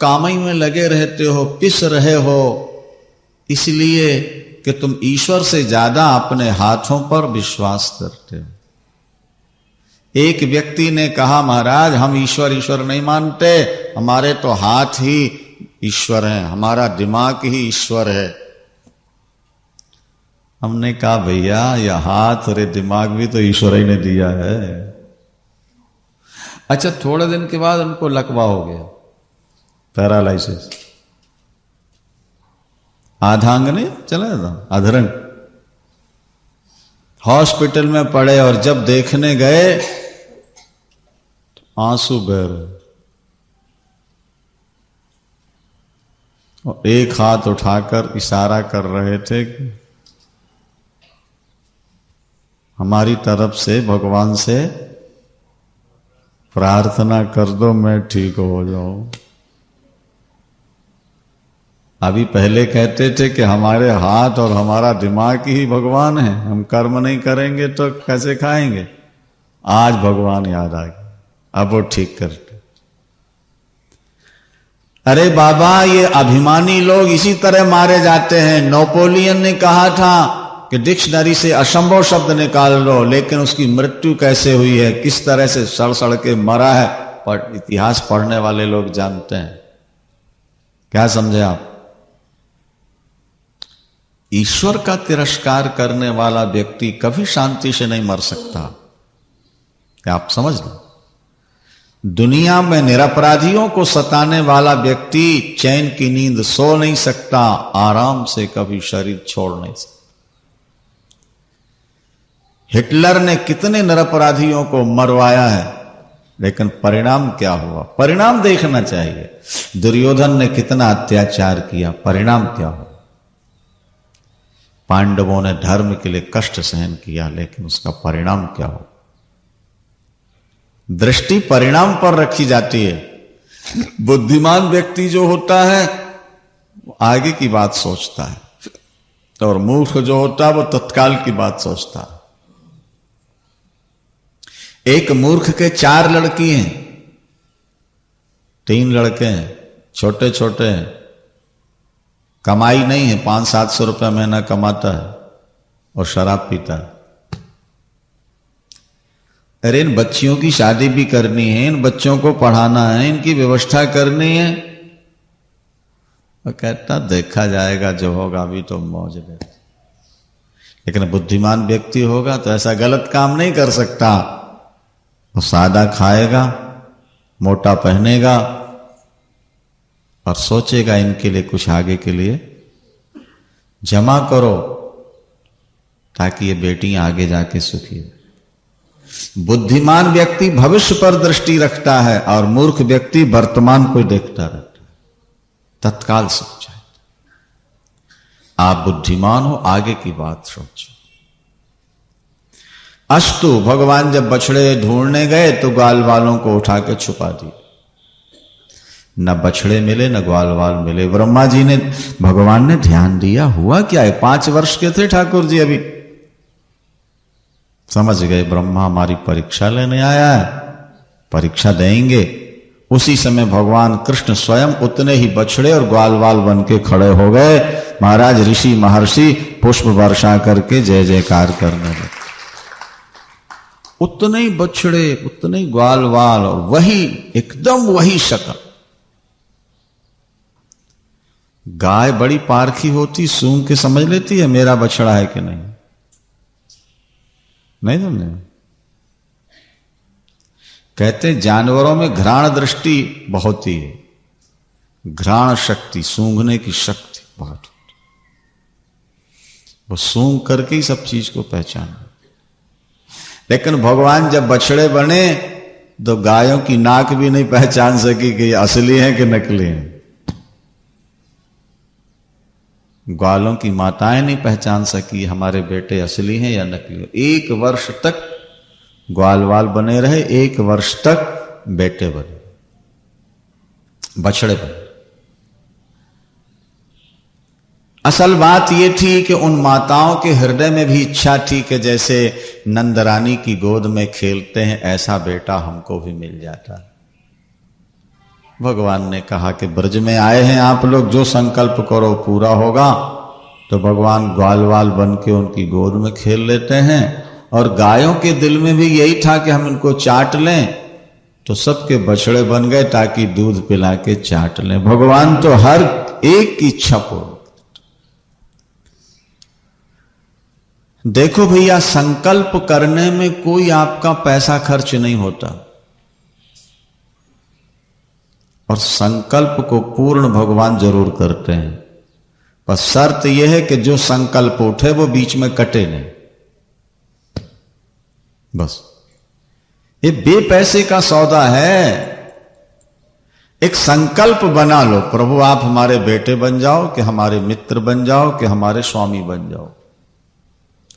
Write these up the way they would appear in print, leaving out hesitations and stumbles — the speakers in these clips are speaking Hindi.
कामई में लगे रहते हो, पिस रहे हो, इसलिए कि तुम ईश्वर से ज्यादा अपने हाथों पर विश्वास करते हो। एक व्यक्ति ने कहा, महाराज हम ईश्वर ईश्वर नहीं मानते, हमारे तो हाथ ही ईश्वर है, हमारा दिमाग ही ईश्वर है। हमने कहा भैया यह हाथ और दिमाग भी तो ईश्वर ही ने दिया है। अच्छा, थोड़े दिन के बाद उनको लकवा हो गया, पैरालिसिस, आधांग ने चला था, अधरंग। हॉस्पिटल में पड़े और जब देखने गए तो आंसू बह रहे और एक हाथ उठाकर इशारा कर रहे थे कि हमारी तरफ से भगवान से प्रार्थना कर दो मैं ठीक हो जाऊं। अभी पहले कहते थे कि हमारे हाथ और हमारा दिमाग ही भगवान है, हम कर्म नहीं करेंगे तो कैसे खाएंगे। आज भगवान याद आ गया, अब वो ठीक करते। अरे बाबा, ये अभिमानी लोग इसी तरह मारे जाते हैं। नेपोलियन ने कहा था कि डिक्शनरी से असंभव शब्द निकाल लो, लेकिन उसकी मृत्यु कैसे हुई है, किस तरह से सड़ सड़ के मरा है, पर इतिहास पढ़ने वाले लोग जानते हैं। क्या समझे आप? ईश्वर का तिरस्कार करने वाला व्यक्ति कभी शांति से नहीं मर सकता। क्या आप समझ लो? दुनिया में निरपराधियों को सताने वाला व्यक्ति चैन की नींद सो नहीं सकता, आराम से कभी शरीर छोड़ नहीं सकता। हिटलर ने कितने निरपराधियों को मरवाया है, लेकिन परिणाम क्या हुआ? परिणाम देखना चाहिए। दुर्योधन ने कितना अत्याचार किया, परिणाम क्या हुआ? पांडवों ने धर्म के लिए कष्ट सहन किया, लेकिन उसका परिणाम क्या हुआ? दृष्टि परिणाम पर रखी जाती है। बुद्धिमान व्यक्ति जो होता है वो आगे की बात सोचता है, और मूर्ख जो होता है वो तत्काल की बात सोचता है। एक मूर्ख के 4 लड़की हैं, 3 लड़के हैं, छोटे छोटे हैं, कमाई नहीं है, 500-700 रुपया महीना कमाता है और शराब पीता है। अरे इन बच्चियों की शादी भी करनी है, इन बच्चों को पढ़ाना है, इनकी व्यवस्था करनी है। और कहता देखा जाएगा, जो होगा, अभी तो मौज ले। लेकिन बुद्धिमान व्यक्ति होगा तो ऐसा गलत काम नहीं कर सकता। वो सादा खाएगा, मोटा पहनेगा और सोचेगा इनके लिए कुछ आगे के लिए जमा करो, ताकि ये बेटियां आगे जाके सुखी हो। बुद्धिमान व्यक्ति भविष्य पर दृष्टि रखता है और मूर्ख व्यक्ति वर्तमान को देखता रहता है, तत्काल सूझ जाए। आप बुद्धिमान हो, आगे की बात सोचो। अस्तु, भगवान जब बछड़े ढूंढने गए तो ग्वाल वालों को उठा के छुपा दिए। न बछड़े मिले न ग्वाल वाल मिले। ब्रह्मा जी ने, भगवान ने ध्यान दिया, हुआ क्या है? 5 वर्ष के थे ठाकुर जी, अभी समझ गए ब्रह्मा हमारी परीक्षा लेने आया है, परीक्षा देंगे। उसी समय भगवान कृष्ण स्वयं उतने ही बछड़े और ग्वाल वाल बन के खड़े हो गए। महाराज ऋषि महर्षि पुष्प वर्षा करके जय जयकार करने लगे। उतने ही बछड़े, उतने ही ग्वाल वाल, और वही एकदम वही शक्ल। गाय बड़ी पारखी होती, सूंघ के समझ लेती है मेरा बछड़ा है कि नहीं। नहीं समझे? कहते जानवरों में घ्राण दृष्टि बहुत ही है, घ्राण शक्ति, सूंघने की शक्ति बहुत होती। वो सूंघ करके ही सब चीज को पहचाना। लेकिन भगवान जब बछड़े बने तो गायों की नाक भी नहीं पहचान सकी कि ये असली है कि नकली है। ग्वालों की माताएं नहीं पहचान सकी हमारे बेटे असली हैं या नकली। 1 वर्ष तक ग्वाल वाल बने रहे, 1 वर्ष तक बेटे बने, बछड़े बने। असल बात यह थी कि उन माताओं के हृदय में भी इच्छा थी कि जैसे नंदरानी की गोद में खेलते हैं, ऐसा बेटा हमको भी मिल जाता। भगवान ने कहा कि ब्रज में आए हैं आप लोग, जो संकल्प करो पूरा होगा। तो भगवान ग्वाल वाल बन के उनकी गोद में खेल लेते हैं, और गायों के दिल में भी यही था कि हम इनको चाट लें, तो सबके बछड़े बन गए ताकि दूध पिला के चाट लें। भगवान तो हर एक की इच्छा पूर्ण। देखो भैया, संकल्प करने में कोई आपका पैसा खर्च नहीं होता, और संकल्प को पूर्ण भगवान जरूर करते हैं। पर शर्त यह है कि जो संकल्प उठे वो बीच में कटे नहीं। बस ये बेपैसे का सौदा है। एक संकल्प बना लो, प्रभु आप हमारे बेटे बन जाओ, कि हमारे मित्र बन जाओ, कि हमारे स्वामी बन जाओ।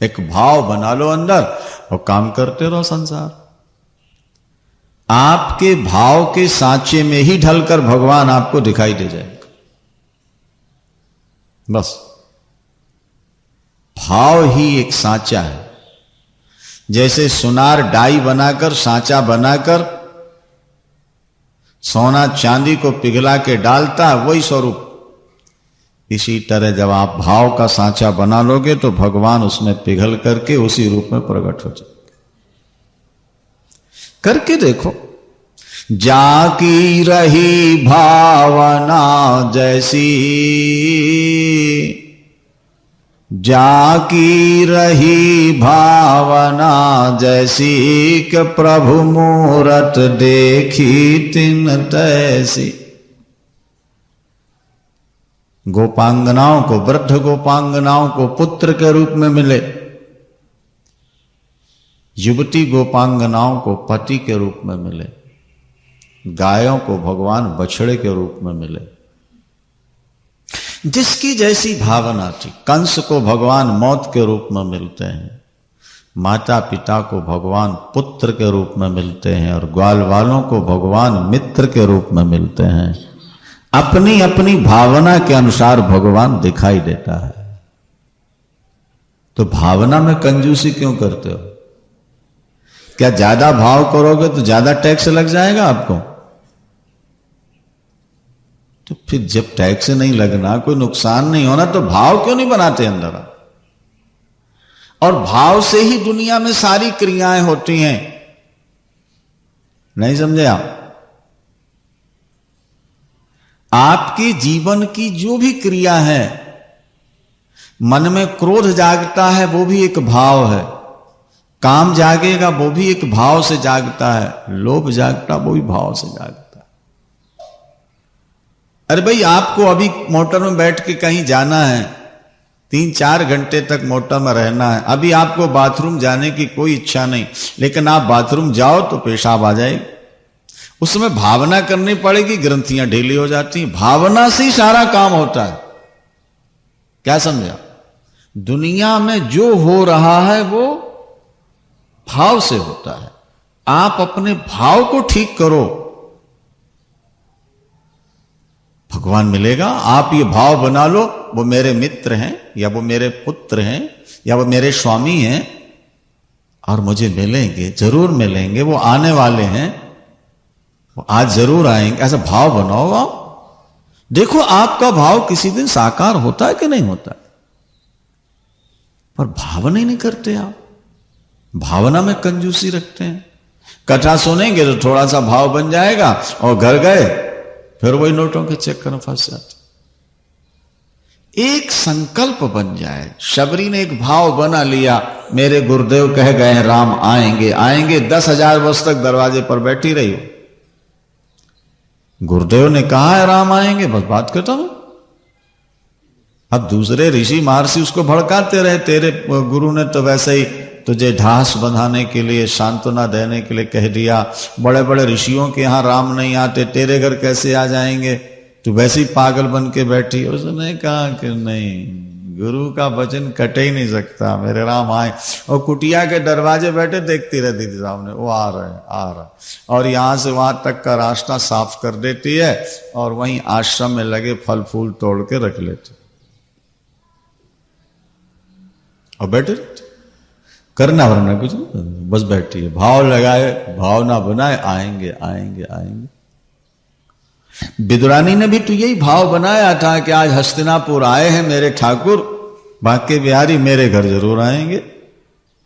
एक भाव बना लो अंदर और काम करते रहो संसार। आपके भाव के सांचे में ही ढलकर भगवान आपको दिखाई दे जाएगा। बस भाव ही एक सांचा है। जैसे सुनार डाई बनाकर, सांचा बनाकर सोना चांदी को पिघला के डालता है, वही स्वरूप। इसी तरह जब आप भाव का सांचा बना लोगे तो भगवान उसमें पिघल करके उसी रूप में प्रकट हो जाएगा। करके देखो। जाकी रही भावना जैसी, जाकी रही भावना जैसी, कि प्रभु मूरत देखी तिन तैसी। गोपांगनाओं को, वृद्ध गोपांगनाओं को पुत्र के रूप में मिले, युवती गोपांगनाओं को पति के रूप में मिले, गायों को भगवान बछड़े के रूप में मिले। जिसकी जैसी भावना थी। कंस को भगवान मौत के रूप में मिलते हैं, माता पिता को भगवान पुत्र के रूप में मिलते हैं, और ग्वाल वालों को भगवान मित्र के रूप में मिलते हैं। अपनी अपनी भावना के अनुसार भगवान दिखाई देता है। तो भावना में कंजूसी क्यों करते हो? क्या ज्यादा भाव करोगे तो ज्यादा टैक्स लग जाएगा आपको? तो फिर जब टैक्स नहीं लगना, कोई नुकसान नहीं होना, तो भाव क्यों नहीं बनाते अंदर? और भाव से ही दुनिया में सारी क्रियाएं होती हैं। नहीं समझे आप? आपके जीवन की जो भी क्रिया है, मन में क्रोध जागता है वो भी एक भाव है, काम जागेगा वो भी एक भाव से जागता है, लोभ जागता वो भी भाव से जागता है। अरे भाई, आपको अभी मोटर में बैठ के कहीं जाना है, 3-4 घंटे तक मोटर में रहना है, अभी आपको बाथरूम जाने की कोई इच्छा नहीं, लेकिन आप बाथरूम जाओ तो पेशाब आ जाएगी। उसमें भावना करनी पड़ेगी, ग्रंथियां ढीली हो जाती हैं। भावना से ही सारा काम होता है। क्या समझा? दुनिया में जो हो रहा है वो भाव से होता है। आप अपने भाव को ठीक करो, भगवान मिलेगा। आप ये भाव बना लो, वो मेरे मित्र हैं, या वो मेरे पुत्र हैं, या वो मेरे स्वामी हैं, और मुझे मिलेंगे, जरूर मिलेंगे, वो आने वाले हैं, वो आज जरूर आएंगे। ऐसा भाव बनाओ आप। देखो आपका भाव किसी दिन साकार होता है कि नहीं होता है। पर भावना ही नहीं करते आप, भावना में कंजूसी रखते हैं। कथा सुनेंगे तो थोड़ा सा भाव बन जाएगा, और घर गए फिर वही नोटों के चक्कर में फंस जाते। एक संकल्प बन जाए। शबरी ने एक भाव बना लिया, मेरे गुरुदेव कह गए हैं राम आएंगे आएंगे, 10,000 वर्ष तक दरवाजे पर बैठी रही हो। गुरुदेव ने कहा है राम आएंगे, बस बात खत्म। अब दूसरे ऋषि महर्षि उसको भड़काते रहे, तेरे गुरु ने तो वैसे ही तुझे ढास बंधाने के लिए, सांत्वना देने के लिए कह दिया। बड़े बड़े ऋषियों के यहां राम नहीं आते, तेरे घर कैसे आ जाएंगे? तू वैसे ही पागल बन के बैठी। उसने कहा कि नहीं, गुरु का वचन कटे ही नहीं सकता, मेरे राम आए। और कुटिया के दरवाजे बैठे देखती रहती थी सामने, वो आ रहे आ रहा, और यहां से वहां तक का रास्ता साफ कर देती है, और वहीं आश्रम में लगे फल फूल तोड़ के रख लेते और बैठे रहते। करना वरना कुछ नहीं, बस बैठी है, भाव लगाए, भाव ना बनाए, आएंगे आएंगे आएंगे। विदुरानी ने भी तो यही भाव बनाया था कि आज हस्तिनापुर आए हैं मेरे ठाकुर, बांके बिहारी मेरे घर जरूर आएंगे,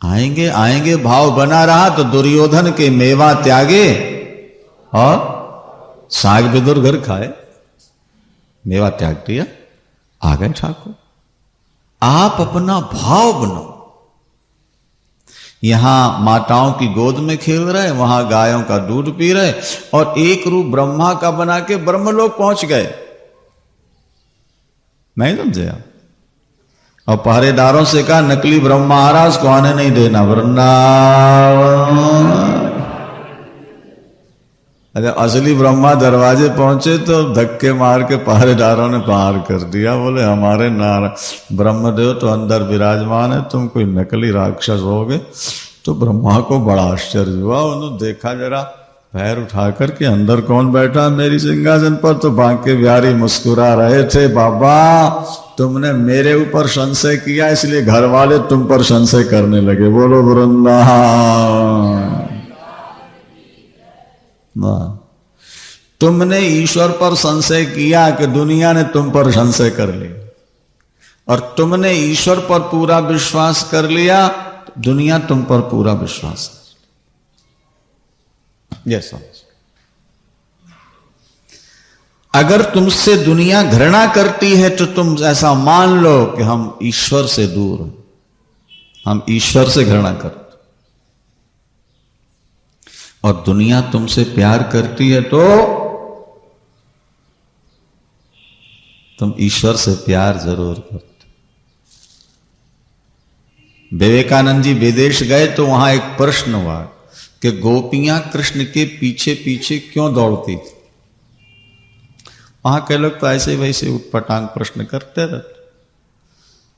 आएंगे आएंगे भाव बना रहा। तो दुर्योधन के मेवा त्यागे और साग विदुर घर खाए, मेवा त्याग दिया, आ गए ठाकुर। आप अपना भाव बनाओ। यहां माताओं की गोद में खेल रहे, वहां गायों का दूध पी रहे, और एक रूप ब्रह्मा का बना के ब्रह्मलोक पहुंच गए। नहीं समझे आप? और पहरेदारों से कहा नकली ब्रह्मा आ रहा, उसको आने नहीं देना वृंदावन। अरे असली ब्रह्मा दरवाजे पहुंचे तो धक्के मार के पहरेदारों ने बाहर कर दिया। बोले हमारे नारायण ब्रह्मदेव तो अंदर विराजमान है, तुम कोई नकली राक्षस होगे। तो ब्रह्मा को बड़ा आश्चर्य हुआ, उन्होंने देखा जरा पैर उठा करके अंदर कौन बैठा मेरी सिंहासन पर। तो बांके बिहारी मुस्कुरा रहे थे, बाबा तुमने मेरे ऊपर संशय किया इसलिए घर वाले तुम पर संशय करने लगे। बोलो वृंदावन। तुमने ईश्वर पर संशय किया कि दुनिया ने तुम पर संशय कर लिया, और तुमने ईश्वर पर पूरा विश्वास कर लिया, दुनिया तुम पर पूरा विश्वास कर। यस, अगर तुमसे दुनिया घृणा करती है तो तुम ऐसा मान लो कि हम ईश्वर से दूर हैं, हम ईश्वर से घृणा करते। और दुनिया तुमसे प्यार करती है तो तुम ईश्वर से प्यार जरूर करते। विवेकानंद जी विदेश गए तो वहां एक प्रश्न हुआ कि गोपियां कृष्ण के पीछे पीछे क्यों दौड़ती थी। वहां के लोग तो ऐसे वैसे उटपटांग प्रश्न करते रहते।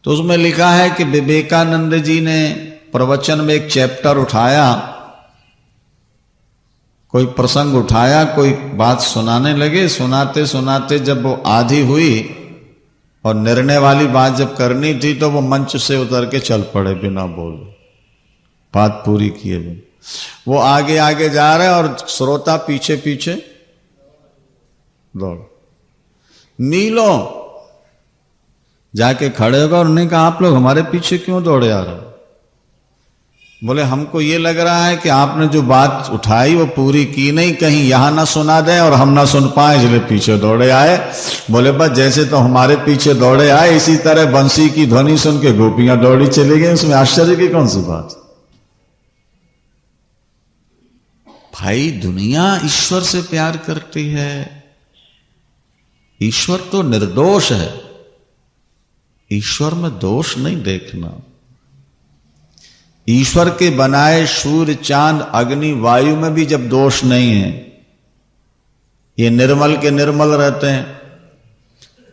तो उसमें लिखा है कि विवेकानंद जी ने प्रवचन में एक चैप्टर उठाया, कोई प्रसंग उठाया, कोई बात सुनाने लगे। सुनाते सुनाते जब वो आधी हुई और निर्णय वाली बात जब करनी थी तो वो मंच से उतर के चल पड़े बिना बोले, बात पूरी किए बिना। वो आगे आगे जा रहे और श्रोता पीछे पीछे दौड़। मीलों जाके खड़े होगा और उन्होंने कहा आप लोग हमारे पीछे क्यों दौड़े आ रहे हो? बोले हमको ये लग रहा है कि आपने जो बात उठाई वो पूरी की नहीं, कहीं यहां ना सुना दें और हम ना सुन पाए, इसलिए पीछे दौड़े आए। बोले बस जैसे तो हमारे पीछे दौड़े आए, इसी तरह बंसी की ध्वनि सुन के गोपियां दौड़ी चली गई। उसमें आश्चर्य की कौन सी बात? भाई दुनिया ईश्वर से प्यार करती है, ईश्वर तो निर्दोष है, ईश्वर में दोष नहीं देखना। ईश्वर के बनाए सूर्य चांद अग्नि वायु में भी जब दोष नहीं है, ये निर्मल के निर्मल रहते हैं।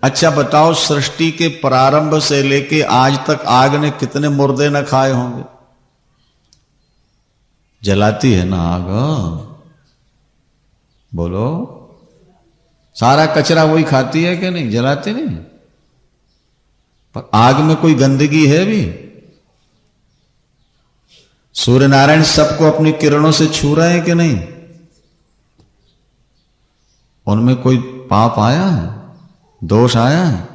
अच्छा बताओ सृष्टि के प्रारंभ से लेके आज तक आग ने कितने मुर्दे न खाए होंगे? जलाती है ना आग, बोलो सारा कचरा वही खाती है कि नहीं? जलाती नहीं, पर आग में कोई गंदगी है भी? सूर्य नारायण सबको अपनी किरणों से छू रहे हैं कि नहीं? उनमें कोई पाप आया है, दोष आया है?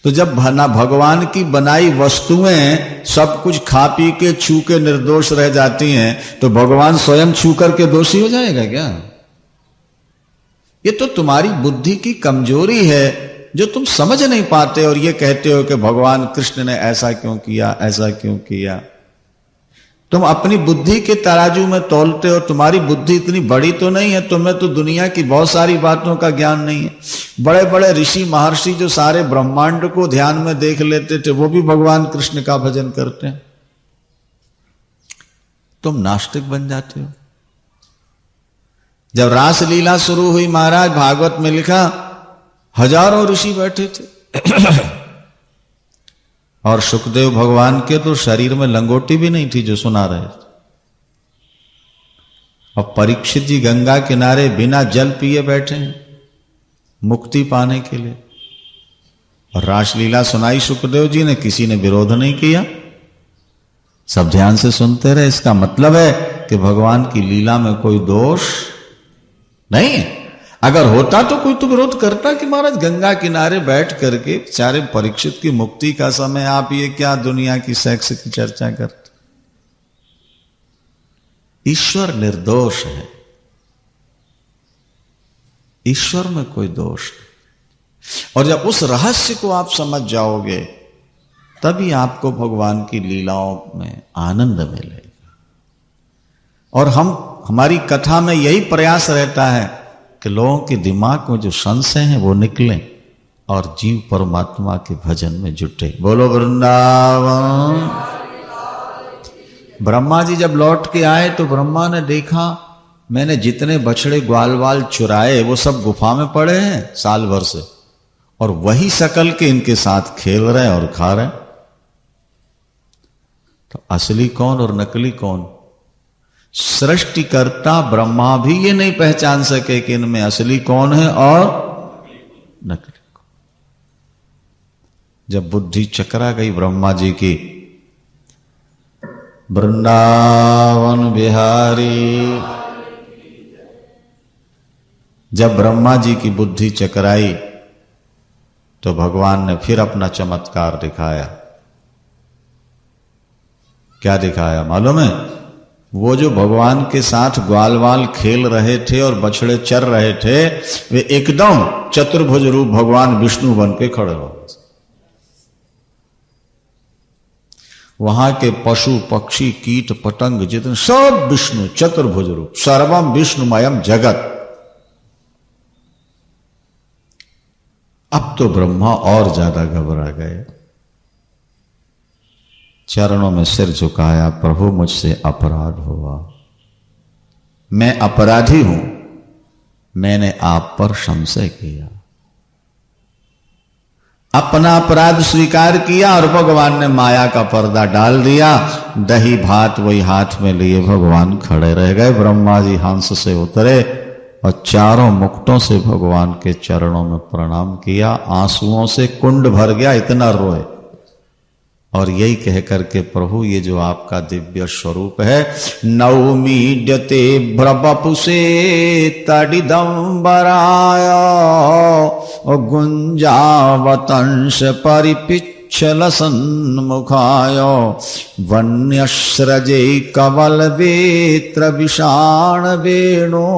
तो जब भगवान की बनाई वस्तुएं सब कुछ खा पी के छू के निर्दोष रह जाती हैं, तो भगवान स्वयं छू करके दोषी हो जाएगा क्या? ये तो तुम्हारी बुद्धि की कमजोरी है जो तुम समझ नहीं पाते और ये कहते हो कि भगवान कृष्ण ने ऐसा क्यों किया, ऐसा क्यों किया। तुम अपनी बुद्धि के तराजू में तौलते हो। तुम्हारी बुद्धि इतनी बड़ी तो नहीं है, तुम्हें तो दुनिया की बहुत सारी बातों का ज्ञान नहीं है। बड़े बड़े ऋषि महर्षि जो सारे ब्रह्मांड को ध्यान में देख लेते थे, वो भी भगवान कृष्ण का भजन करते हैं। तुम नास्तिक बन जाते हो। जब रासलीला शुरू हुई महाराज, भागवत में लिखा हजारों ऋषि बैठे थे और सुखदेव भगवान के तो शरीर में लंगोटी भी नहीं थी जो सुना रहे थे। और परीक्षित जी गंगा किनारे बिना जल पिए बैठे हैं मुक्ति पाने के लिए, और रासलीला सुनाई सुखदेव जी ने, किसी ने विरोध नहीं किया, सब ध्यान से सुनते रहे। इसका मतलब है कि भगवान की लीला में कोई दोष नहीं है। अगर होता तो कोई तो विरोध करता कि महाराज गंगा किनारे बैठ करके बेचारे परीक्षित की मुक्ति का समय आप ये क्या दुनिया की सेक्स की चर्चा करते। ईश्वर निर्दोष है, ईश्वर में कोई दोष नहीं। और जब उस रहस्य को आप समझ जाओगे तभी आपको भगवान की लीलाओं में आनंद मिलेगा। और हमारी कथा में यही प्रयास रहता है कि लोगों के दिमाग में जो संशय हैं वो निकलें और जीव परमात्मा के भजन में जुटे। बोलो वृंदावन। ब्रह्मा जी जब लौट के आए तो ब्रह्मा ने देखा मैंने जितने बछड़े ग्वाल वाल चुराए वो सब गुफा में पड़े हैं साल भर से, और वही शकल के इनके साथ खेल रहे हैं और खा रहे हैं। तो असली कौन और नकली कौन? सृष्टिकर्ता ब्रह्मा भी ये नहीं पहचान सके कि इनमें असली कौन है और नकली कौन। जब बुद्धि चकरा गई ब्रह्मा जी की, वृंदावन बिहारी, जब ब्रह्मा जी की बुद्धि चकराई तो भगवान ने फिर अपना चमत्कार दिखाया। क्या दिखाया मालूम है? वो जो भगवान के साथ ग्वाल वाल खेल रहे थे और बछड़े चर रहे थे, वे एकदम चतुर्भुज रूप भगवान विष्णु बन के खड़े हो। वहां के पशु पक्षी कीट पतंग जितने सब विष्णु, चतुर्भुज रूप, सर्वम विष्णुमयम जगत। अब तो ब्रह्मा और ज्यादा घबरा गए, चरणों में सिर झुकाया, प्रभु मुझसे अपराध हुआ, मैं अपराधी हूं, मैंने आप पर संशय किया। अपना अपराध स्वीकार किया और भगवान ने माया का पर्दा डाल दिया। दही भात वही हाथ में लिए भगवान खड़े रह गए। ब्रह्मा जी हंस से उतरे और चारों मुक्तों से भगवान के चरणों में प्रणाम किया। आंसुओं से कुंड भर गया, इतना रोए। और यही कह करके प्रभु ये जो आपका दिव्य स्वरूप है, नवमीड्यते भ्रवपुषे तडिदंबराय गुंजावतंश परिपिच्छल सन्मुखाय वन्यश्रजे कवल वेत्र विषाण वेणो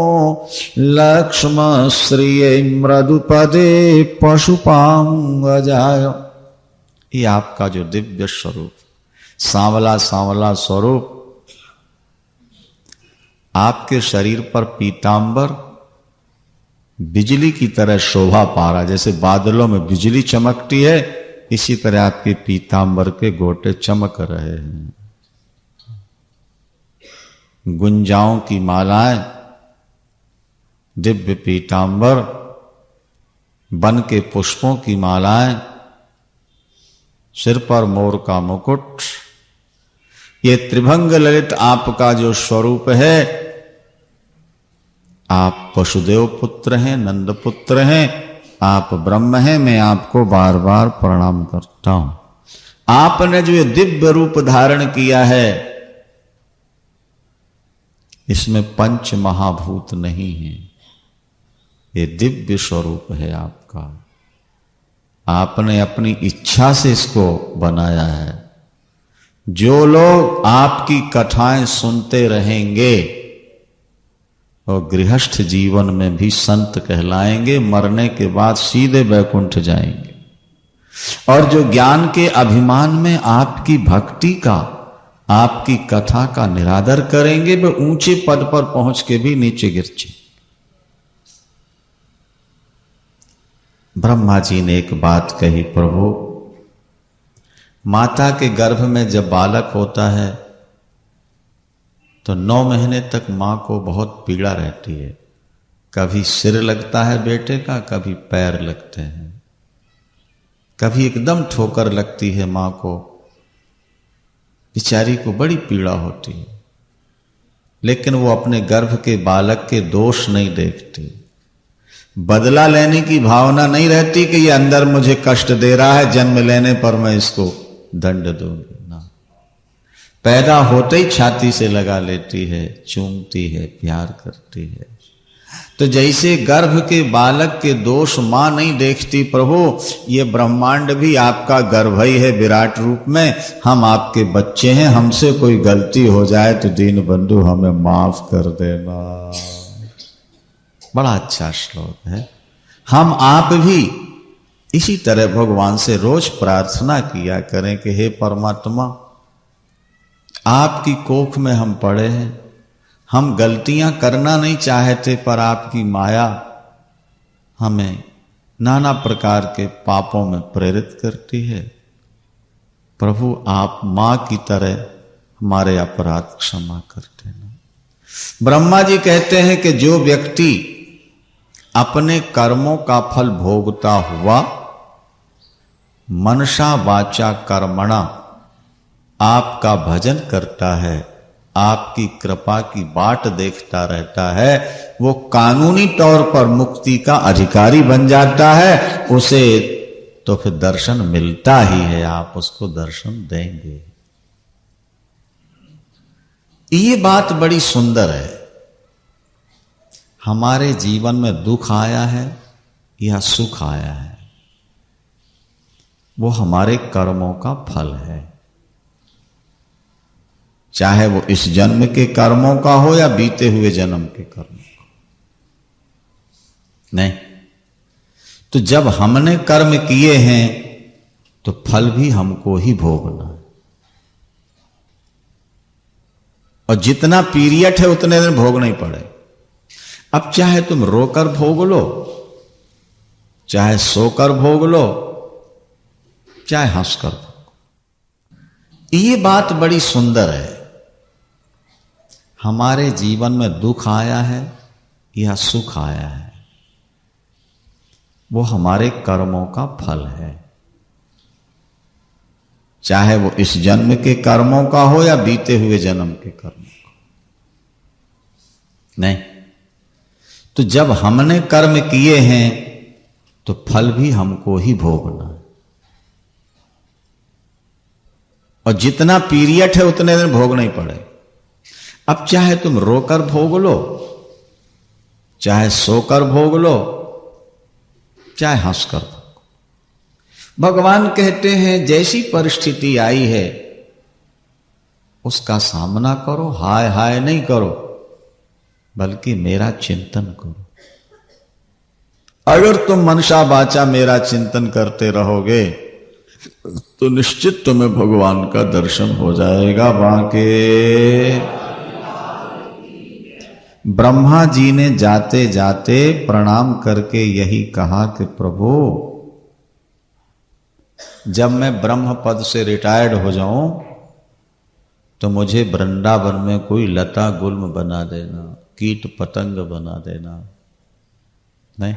लक्ष्म श्रिये मृदुपदे पशुपांगजाय। ये आपका जो दिव्य स्वरूप, सांवला सांवला स्वरूप, आपके शरीर पर पीतांबर बिजली की तरह शोभा पा रहा। जैसे बादलों में बिजली चमकती है, इसी तरह आपके पीतांबर के गोटे चमक रहे हैं। गुंजाओं की मालाएं, दिव्य पीतांबर, वन के पुष्पों की मालाएं, सिर पर मोर का मुकुट, ये त्रिभंग ललित आपका जो स्वरूप है। आप वसुदेव पुत्र हैं, नंद पुत्र हैं, आप ब्रह्म हैं। मैं आपको बार बार प्रणाम करता हूं। आपने जो ये दिव्य रूप धारण किया है, इसमें पंच महाभूत नहीं है, ये दिव्य स्वरूप है आपका। आपने अपनी इच्छा से इसको बनाया है। जो लोग आपकी कथाएं सुनते रहेंगे और गृहस्थ जीवन में भी संत कहलाएंगे, मरने के बाद सीधे वैकुंठ जाएंगे। और जो ज्ञान के अभिमान में आपकी भक्ति का, आपकी कथा का निरादर करेंगे, वे ऊंचे पद पर पहुंच के भी नीचे गिर जाएंगे। ब्रह्मा जी ने एक बात कही, प्रभु माता के गर्भ में जब बालक होता है तो 9 महीने तक मां को बहुत पीड़ा रहती है। कभी सिर लगता है बेटे का, कभी पैर लगते हैं, कभी एकदम ठोकर लगती है मां को, बेचारी को बड़ी पीड़ा होती है। लेकिन वो अपने गर्भ के बालक के दोष नहीं देखती, बदला लेने की भावना नहीं रहती कि ये अंदर मुझे कष्ट दे रहा है, जन्म लेने पर मैं इसको दंड दूंगी ना। पैदा होते ही छाती से लगा लेती है, चूमती है, प्यार करती है। तो जैसे गर्भ के बालक के दोष मां नहीं देखती प्रभु, ये ब्रह्मांड भी आपका गर्भ ही है विराट रूप में, हम आपके बच्चे हैं, हमसे कोई गलती हो जाए तो दीन बंधु हमें माफ कर देना। बड़ा अच्छा श्लोक है। हम आप भी इसी तरह भगवान से रोज प्रार्थना किया करें कि हे परमात्मा, आपकी कोख में हम पड़े हैं, हम गलतियां करना नहीं चाहते, पर आपकी माया हमें नाना प्रकार के पापों में प्रेरित करती है। प्रभु आप मां की तरह हमारे अपराध क्षमा कर देना। ब्रह्मा जी कहते हैं कि जो व्यक्ति अपने कर्मों का फल भोगता हुआ मनसा वाचा कर्मणा आपका भजन करता है, आपकी कृपा की बाट देखता रहता है, वो कानूनी तौर पर मुक्ति का अधिकारी बन जाता है। उसे तो फिर दर्शन मिलता ही है, आप उसको दर्शन देंगे। ये बात बड़ी सुंदर है। हमारे जीवन में दुख आया है या सुख आया है, वो हमारे कर्मों का फल है। चाहे वो इस जन्म के कर्मों का हो या बीते हुए जन्म के कर्मों का। नहीं तो जब हमने कर्म किए हैं तो फल भी हमको ही भोगना है, और जितना पीरियड है उतने दिन भोगना ही पड़े। अब चाहे तुम रोकर भोग लो, चाहे सोकर भोग लो, चाहे हंसकर भोग। ये बात बड़ी सुंदर है। हमारे जीवन में दुख आया है या सुख आया है, वो हमारे कर्मों का फल है। चाहे वो इस जन्म के कर्मों का हो या बीते हुए जन्म के कर्मों का। नहीं तो जब हमने कर्म किए हैं तो फल भी हमको ही भोगना है, और जितना पीरियड है उतने दिन भोगना ही पड़े। अब चाहे तुम रोकर भोग लो, चाहे सोकर भोग लो, चाहे हंसकर भोग। भगवान कहते हैं जैसी परिस्थिति आई है उसका सामना करो, हाय हाय नहीं करो, बल्कि मेरा चिंतन करो। अगर तुम मनसा वाचा मेरा चिंतन करते रहोगे तो निश्चित तुम्हें भगवान का दर्शन हो जाएगा। बाके ब्रह्मा जी ने जाते जाते प्रणाम करके यही कहा कि प्रभु, जब मैं ब्रह्म पद से रिटायर्ड हो जाऊं तो मुझे वृंदावन में कोई लता गुल्म बना देना, कीट पतंग बना देना। नहीं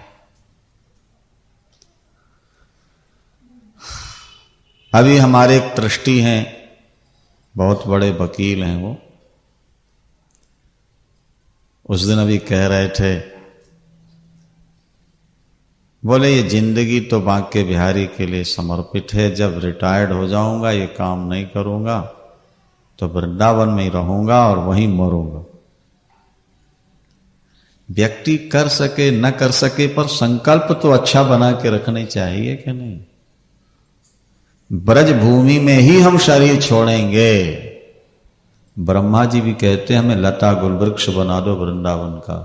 अभी हमारे एक ट्रस्टी हैं, बहुत बड़े वकील हैं, वो उस दिन अभी कह रहे थे, बोले ये जिंदगी तो बांके बिहारी के लिए समर्पित है, जब रिटायर्ड हो जाऊंगा ये काम नहीं करूंगा तो वृंदावन में ही रहूंगा और वहीं मरूंगा। व्यक्ति कर सके न कर सके पर संकल्प तो अच्छा बना के रखने चाहिए कि नहीं। ब्रज भूमि में ही हम शरीर छोड़ेंगे। ब्रह्मा जी भी कहते हैं हमें लता गुलवृक्ष बना दो वृंदावन का,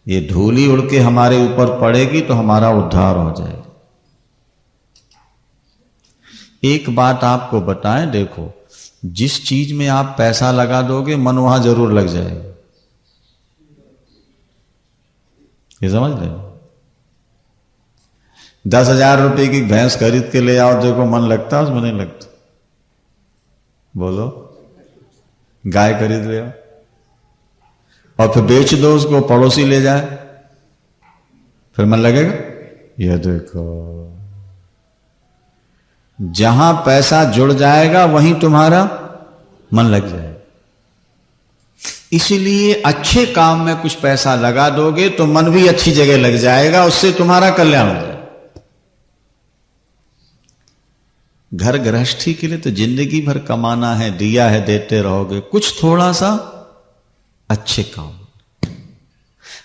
ये धूली उड़ के हमारे ऊपर पड़ेगी तो हमारा उद्धार हो जाएगा। एक बात आपको बताएं, देखो जिस चीज में आप पैसा लगा दोगे मन वहां जरूर लग जाएगा, ये समझ लें। 10,000 रुपए की भैंस खरीद के ले आओ, देखो मन लगता उसमें नहीं लगता। बोलो गाय खरीद ले आओ और फिर बेच दो उसको, पड़ोसी ले जाए, फिर मन लगेगा। यह देखो जहां पैसा जुड़ जाएगा वहीं तुम्हारा मन लग जाएगा। इसीलिए अच्छे काम में कुछ पैसा लगा दोगे तो मन भी अच्छी जगह लग जाएगा, उससे तुम्हारा कल्याण हो जाएगा। घर गृहस्थी के लिए तो जिंदगी भर कमाना है, दिया है देते रहोगे, कुछ थोड़ा सा अच्छे काम।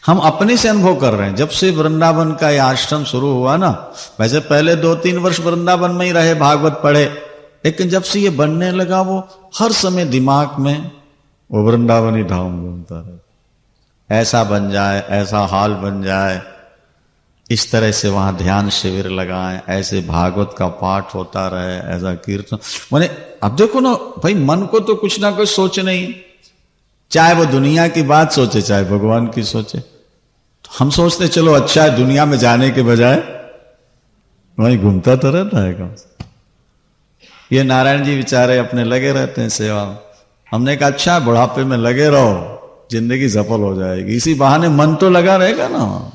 हम अपने से अनुभव कर रहे हैं। जब से वृंदावन का ये आश्रम शुरू हुआ ना, वैसे पहले 2-3 वर्ष वृंदावन में ही रहे, भागवत पढ़े, लेकिन जब से ये बनने लगा वो हर समय दिमाग में वो वृंदावनी धाम घूमता रहे। ऐसा बन जाए, ऐसा हाल बन जाए, इस तरह से वहां ध्यान शिविर लगाएं, ऐसे भागवत का पाठ होता रहे, ऐसा कीर्तन। मैंने अब देखो ना भाई, मन को तो कुछ ना कुछ सोच नहीं, चाहे वो दुनिया की बात सोचे चाहे भगवान की सोचे। तो हम सोचते चलो अच्छा है, दुनिया में जाने के बजाय वहीं घूमता तो रहता है कम से। ये नारायण जी बेचारे अपने लगे रहते हैं सेवा में। हमने कहा अच्छा बुढ़ापे में लगे रहो, जिंदगी सफल हो जाएगी, इसी बहाने मन तो लगा रहेगा ना।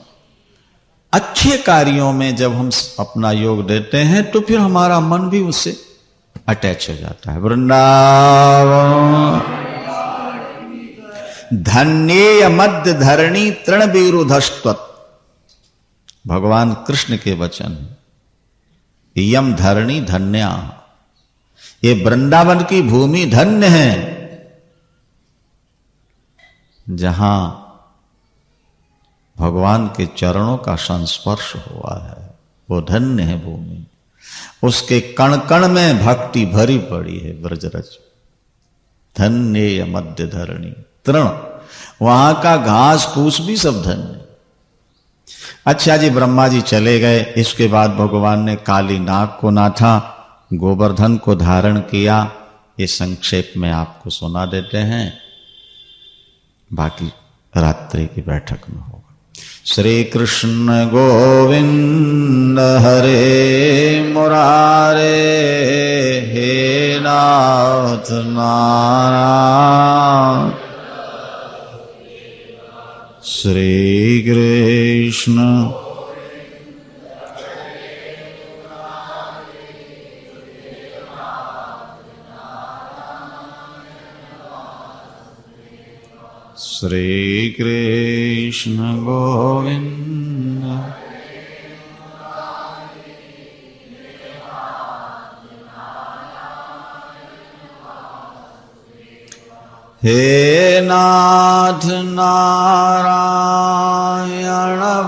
अच्छे कार्यों में जब हम अपना योग देते हैं तो फिर हमारा मन भी उससे अटैच हो जाता है। वृंदावन धन्येय मध्य धरणी तृण विरुधस्त्वत्, भगवान कृष्ण के वचन। यम धरणी धन्या, ये वृंदावन की भूमि धन्य है जहां भगवान के चरणों का संस्पर्श हुआ है, वो धन्य है भूमि। उसके कण कण में भक्ति भरी पड़ी है ब्रजरज। धन्य मध्य धरणी तृण, वहां का घास फूस भी सब धन्य। अच्छा जी, ब्रह्मा जी चले गए, इसके बाद भगवान ने काली नाग को नाथा, गोवर्धन को धारण किया। ये संक्षेप में आपको सुना देते हैं, बाकी रात्रि की बैठक में होगा। श्री कृष्ण गोविंद हरे मुरारे, हे नाथ नारायण। श्री कृष्ण श्री कृष्ण गोविंद। हे नाथ नारायण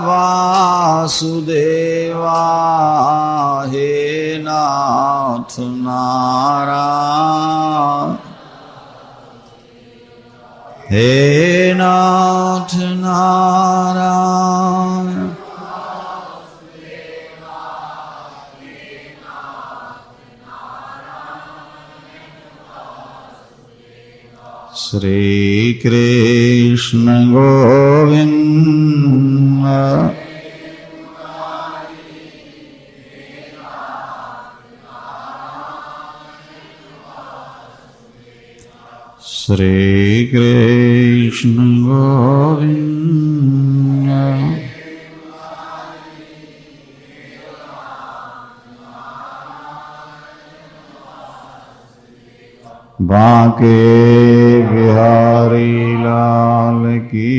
वासुदेवा, हे नाथ नारायण, हे नाथ नारायण। श्री कृष्ण गोविंद। श्री कृष्ण गोविंद। बांके बिहारी लाल की।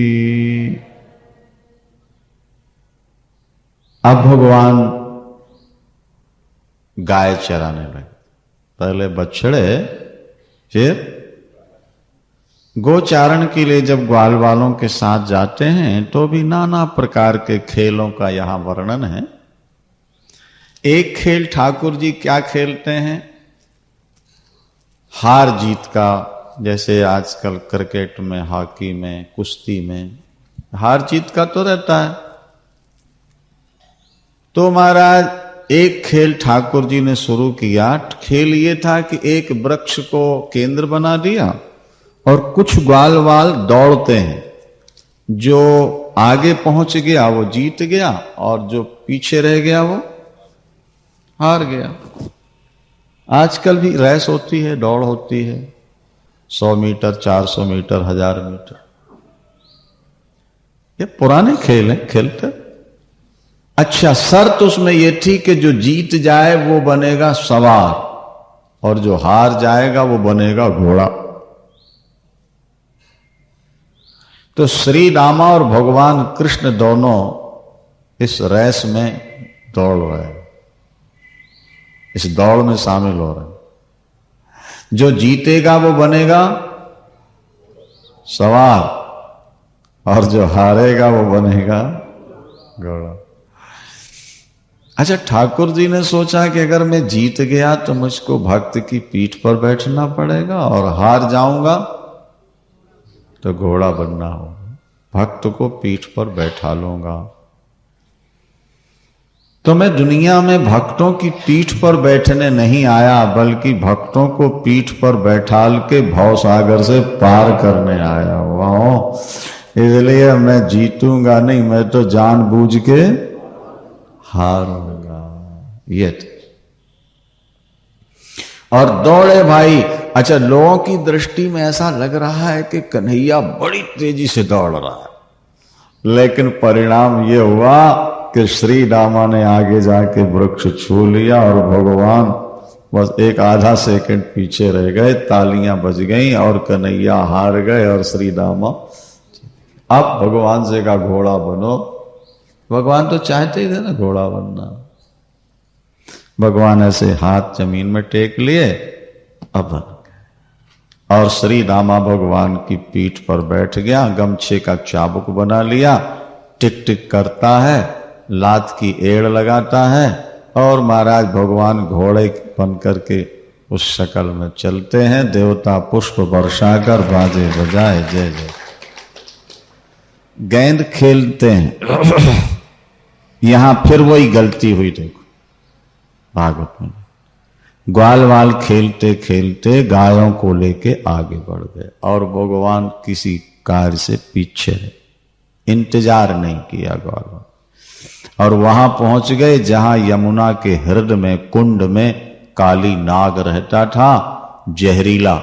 अब भगवान गाय चराने लगे। पहले बछड़े, फिर गोचारण के लिए जब ग्वाल वालों के साथ जाते हैं तो भी नाना प्रकार के खेलों का यहां वर्णन है। एक खेल ठाकुर जी क्या खेलते हैं, हार जीत का, जैसे आजकल क्रिकेट में, हॉकी में, कुश्ती में हार जीत का तो रहता है। तो महाराज एक खेल ठाकुर जी ने शुरू किया। खेल ये था कि एक वृक्ष को केंद्र बना दिया और कुछ ग्वाल वाल दौड़ते हैं, जो आगे पहुंच गया वो जीत गया और जो पीछे रह गया वो हार गया। आजकल भी रेस होती है, दौड़ होती है, 100 मीटर, 400 मीटर, 1000 मीटर। ये पुराने खेल हैं, खेलते। अच्छा, शर्त उसमें यह थी कि जो जीत जाए वो बनेगा सवार और जो हार जाएगा वो बनेगा घोड़ा। तो श्री रामा और भगवान कृष्ण दोनों इस रेस में दौड़ रहे हैं, इस दौड़ में शामिल हो रहे हैं। जो जीतेगा वो बनेगा सवार और जो हारेगा वो बनेगा घोड़ा। अच्छा, ठाकुर जी ने सोचा कि अगर मैं जीत गया तो मुझको भक्त की पीठ पर बैठना पड़ेगा और हार जाऊंगा तो घोड़ा बनना होगा, भक्त को पीठ पर बैठा लूंगा। तो मैं दुनिया में भक्तों की पीठ पर बैठने नहीं आया, बल्कि भक्तों को पीठ पर बैठाल के भवसागर से पार करने आया हुआ हूं। इसलिए मैं जीतूंगा नहीं, मैं तो जानबूझ के हारूंगा। ये और दौड़े भाई। अच्छा, लोगों की दृष्टि में ऐसा लग रहा है कि कन्हैया बड़ी तेजी से दौड़ रहा है, लेकिन परिणाम ये हुआ कि श्री रामा ने आगे जाके वृक्ष छू लिया और भगवान बस एक आधा सेकंड पीछे रह गए, तालियां बज गईं और कन्हैया हार गए और श्री रामा। अब भगवान से कहा घोड़ा बनो। भगवान तो चाहते ही थे ना घोड़ा बनना। भगवान ऐसे हाथ जमीन में टेक लिए, अब बन गए। और श्री रामा भगवान की पीठ पर बैठ गया, गमछे का चाबुक बना लिया, टिक टिक करता है, लात की एड़ लगाता है और महाराज भगवान घोड़े बन करके उस शक्ल में चलते हैं। देवता पुष्प वर्षाकर बाजे बजाए जय जय। गेंद खेलते हैं। यहां फिर वही गलती हुई, देखो भागवत में। ग्वाल वाल खेलते खेलते गायों को लेके आगे बढ़ गए और भगवान किसी कार्य से पीछे रहे, इंतजार नहीं किया ग्वाल वाल। और वहां पहुंच गए जहां यमुना के हृदय में कुंड में काली नाग रहता था, जहरीला,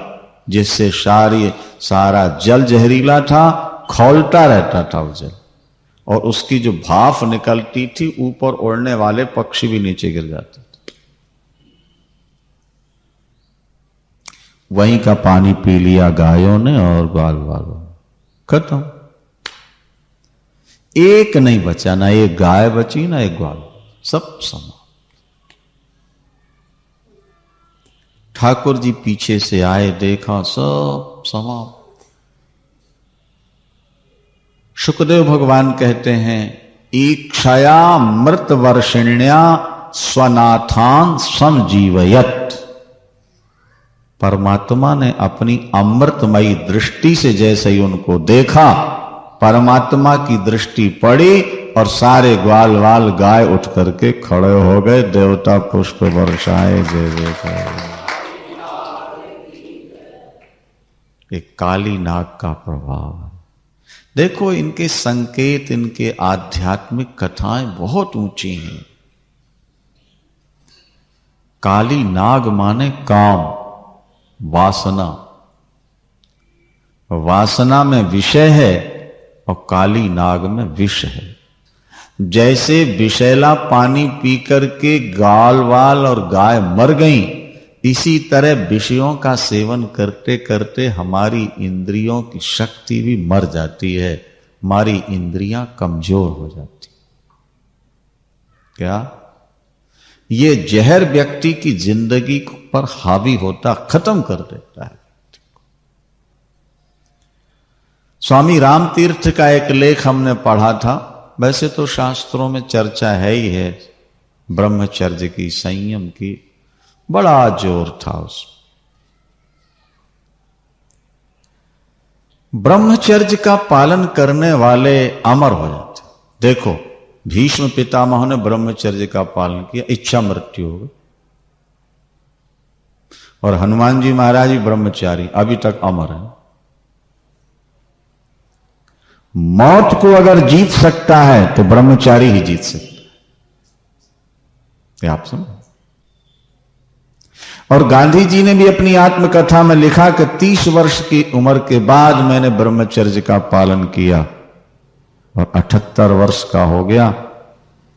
जिससे सारा जल जहरीला था, खौलता रहता था वो जल, और उसकी जो भाप निकलती थी ऊपर उड़ने वाले पक्षी भी नीचे गिर जाते थे। वहीं का पानी पी लिया गायों ने और ग्वाल वालों ने, खत्म। एक नहीं बचा, ना एक गाय बची ना एक ग्वाल, सब समाप्त। ठाकुर जी पीछे से आए, देखा सब समाप्त। शुकदेव भगवान कहते हैं, ईक्षया मृत वर्षिण्या स्वनाथान समजीवयत। परमात्मा ने अपनी अमृतमयी दृष्टि से जैसे ही उनको देखा, परमात्मा की दृष्टि पड़ी और सारे ग्वाल वाल गाय उठ करके खड़े हो गए। देवता पुष्प वर्षाए जय जय। एक काली नाग का प्रभाव। देखो इनके संकेत, इनके आध्यात्मिक कथाएं बहुत ऊंची हैं। काली नाग माने काम, वासना। वासना में विषय है और काली नाग में विष है। जैसे विषैला पानी पी करके गाल वाल और गाय मर गई, इसी तरह विषयों का सेवन करते करते हमारी इंद्रियों की शक्ति भी मर जाती है, हमारी इंद्रियां कमजोर हो जाती। क्या ये जहर व्यक्ति की जिंदगी पर हावी होता, खत्म कर देता है। स्वामी रामतीर्थ का एक लेख हमने पढ़ा था। वैसे तो शास्त्रों में चर्चा है ही है ब्रह्मचर्य की, संयम की, बड़ा जोर था उस। ब्रह्मचर्य का पालन करने वाले अमर हो जाते। देखो भीष्म पितामह ने ब्रह्मचर्य का पालन किया, इच्छा मृत्यु हो गई। और हनुमान जी महाराज भी ब्रह्मचारी, अभी तक अमर है। मौत को अगर जीत सकता है तो ब्रह्मचारी ही जीत सकता है। आप समझो। और गांधी जी ने भी अपनी आत्मकथा में लिखा कि 30 वर्ष की उम्र के बाद मैंने ब्रह्मचर्य का पालन किया और 78 वर्ष का हो गया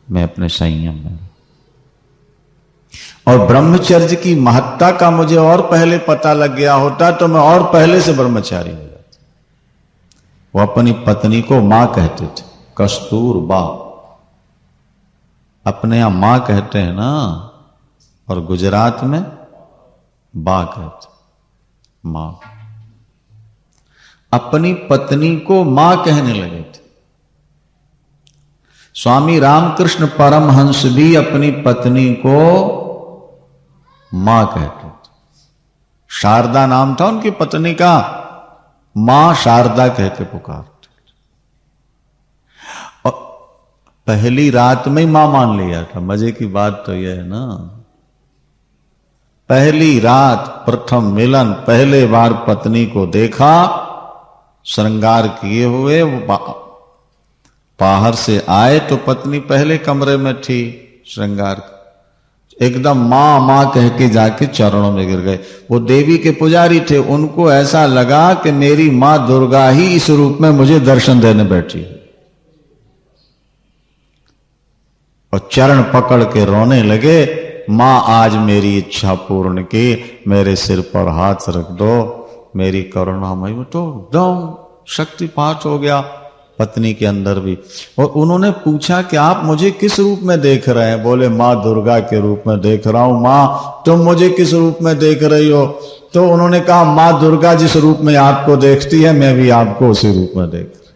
मैं अपने संयम में। और ब्रह्मचर्य की महत्ता का मुझे और पहले पता लग गया होता तो मैं और पहले से ब्रह्मचारी हो जाता। वो अपनी पत्नी को मां कहते थे, कस्तूरबा। अपने यहां मां कहते हैं ना, और गुजरात में बा कहते, मां। अपनी पत्नी को मां कहने लगे थे। स्वामी रामकृष्ण परमहंस भी अपनी पत्नी को मां कहते थे। शारदा नाम था उनकी पत्नी का, मां शारदा कहते पुकारते। और पहली रात में ही मां मान लिया था। मजे की बात तो यह है ना, पहली रात प्रथम मिलन, पहले बार पत्नी को देखा, श्रृंगार किए हुए बाहर से आए तो पत्नी पहले कमरे में थी, श्रृंगार एकदम मां मां कह के जाके चरणों में गिर गए। वो देवी के पुजारी थे, उनको ऐसा लगा कि मेरी मां दुर्गा ही इस रूप में मुझे दर्शन देने बैठी है, और चरण पकड़ के रोने लगे, मां आज मेरी इच्छा पूर्ण की, मेरे सिर पर हाथ रख दो, मेरी करुणामयी। तो एकदम शक्तिपात हो गया पत्नी के अंदर भी। और उन्होंने पूछा कि आप मुझे किस रूप में देख रहे हैं? बोले मां दुर्गा के रूप में देख रहा हूं। मां तुम मुझे किस रूप में देख रही हो? तो उन्होंने कहा मां दुर्गा जिस रूप में आपको देखती है, मैं भी आपको उसी रूप में देख रही।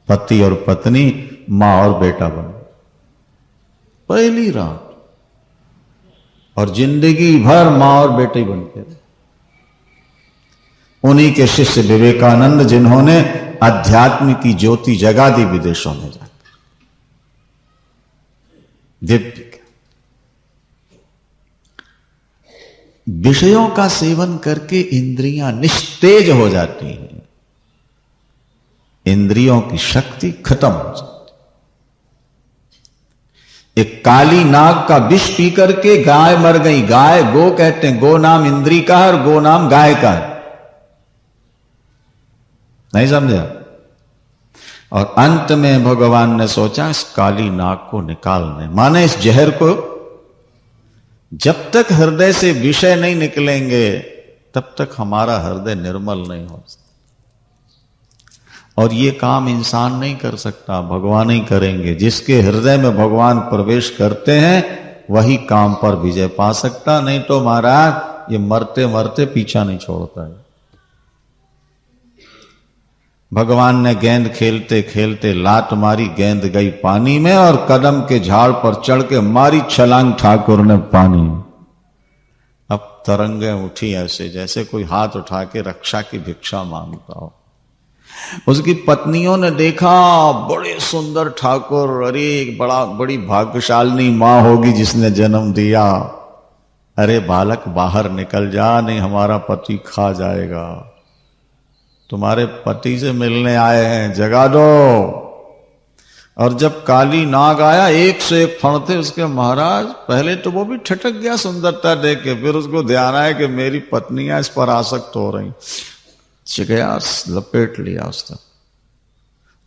पति और पत्नी, मां और बेटा बन पहली रात, और जिंदगी भर मां और बेटे बन के। उन्हीं के शिष्य विवेकानंद, जिन्होंने अध्यात्म की ज्योति जगा दी विदेशों में जाकर। दिव्य विषयों का सेवन करके इंद्रियां निस्तेज हो जाती हैं, इंद्रियों की शक्ति खत्म हो जाती। एक काली नाग का विष पी करके गाय मर गई। गाय, गो कहते हैं, गो नाम इंद्री का है और गो नाम गाय का है। नहीं समझा? और अंत में भगवान ने सोचा इस काली नाग को निकालने, माने इस जहर को, जब तक हृदय से विषय नहीं निकलेंगे तब तक हमारा हृदय निर्मल नहीं हो सकता। और ये काम इंसान नहीं कर सकता, भगवान ही करेंगे। जिसके हृदय में भगवान प्रवेश करते हैं वही काम पर विजय पा सकता, नहीं तो महाराज ये मरते मरते पीछा नहीं छोड़ता है। भगवान ने गेंद खेलते खेलते लात मारी, गेंद गई पानी में, और कदम के झाड़ पर चढ़ के मारी छलांग ठाकुर ने पानी में। अब तरंगें उठी ऐसे जैसे कोई हाथ उठा के रक्षा की भिक्षा मांगता हो। उसकी पत्नियों ने देखा, बड़े सुंदर ठाकुर, अरे बड़ी भाग्यशालिनी मां होगी जिसने जन्म दिया। अरे बालक बाहर निकल जा, नहीं हमारा पति खा जाएगा। तुम्हारे पति से मिलने आए हैं, जगा दो। और जब काली नाग आया, एक से एक फण थे उसके महाराज। पहले तो वो भी ठटक गया सुंदरता देख के, फिर उसको ध्यान आया कि मेरी पत्नियां इस पर आसक्त हो रही। गया, लपेट लिया उसने।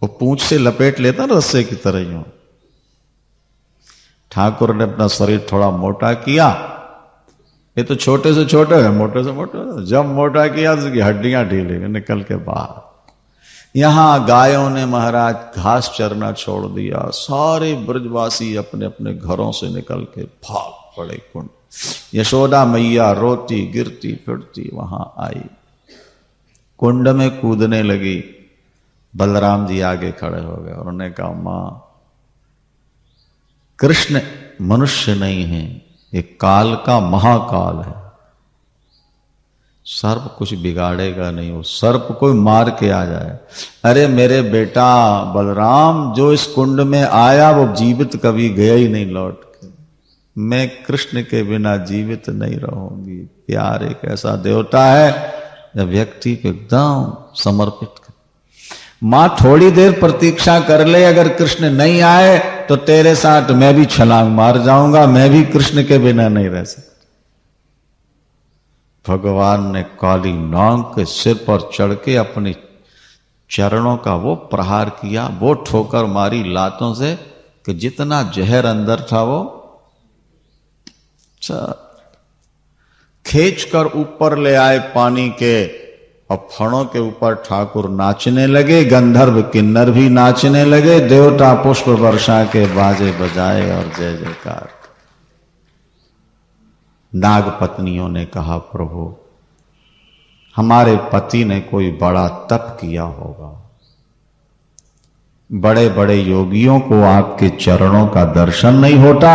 वो पूंछ से लपेट लेता ना रस्से की तरह यूं। ठाकुर ने अपना शरीर थोड़ा मोटा किया। ये तो छोटे से छोटे है, मोटे से मोटे। जब मोटा किया तो उसकी हड्डियां ढीली निकल के बाहर। यहां गायों ने महाराज घास चरना छोड़ दिया। सारे ब्रजवासी अपने अपने घरों से निकल के भाग पड़े कुंड। यशोदा मैया रोती गिरती फिरती वहां आई, कुंड में कूदने लगी। बलराम जी आगे खड़े हो गए और उन्होंने कहा, मां, कृष्ण मनुष्य नहीं है, ये काल का महाकाल है। सर्प कुछ बिगाड़ेगा नहीं, वो सर्प कोई मार के आ जाए। अरे मेरे बेटा बलराम, जो इस कुंड में आया वो जीवित कभी गया ही नहीं लौट के। मैं कृष्ण के बिना जीवित नहीं रहूंगी। प्यार एक ऐसा देवता है जब व्यक्ति को एकदम समर्पित कर। मां थोड़ी देर प्रतीक्षा कर ले, अगर कृष्ण नहीं आए तो तेरे साथ मैं भी छलांग मार जाऊंगा, मैं भी कृष्ण के बिना नहीं रह सकता। भगवान ने काली नाग के सिर पर चढ़ के अपने चरणों का वो प्रहार किया, वो ठोकर मारी लातों से कि जितना जहर अंदर था वो खींच कर ऊपर ले आए पानी के। और फणों के ऊपर ठाकुर नाचने लगे, गंधर्व किन्नर भी नाचने लगे, देवता पुष्प वर्षा के बाजे बजाए और जय जयकार। नाग पत्नियों ने कहा, प्रभु हमारे पति ने कोई बड़ा तप किया होगा, बड़े बड़े योगियों को आपके चरणों का दर्शन नहीं होता,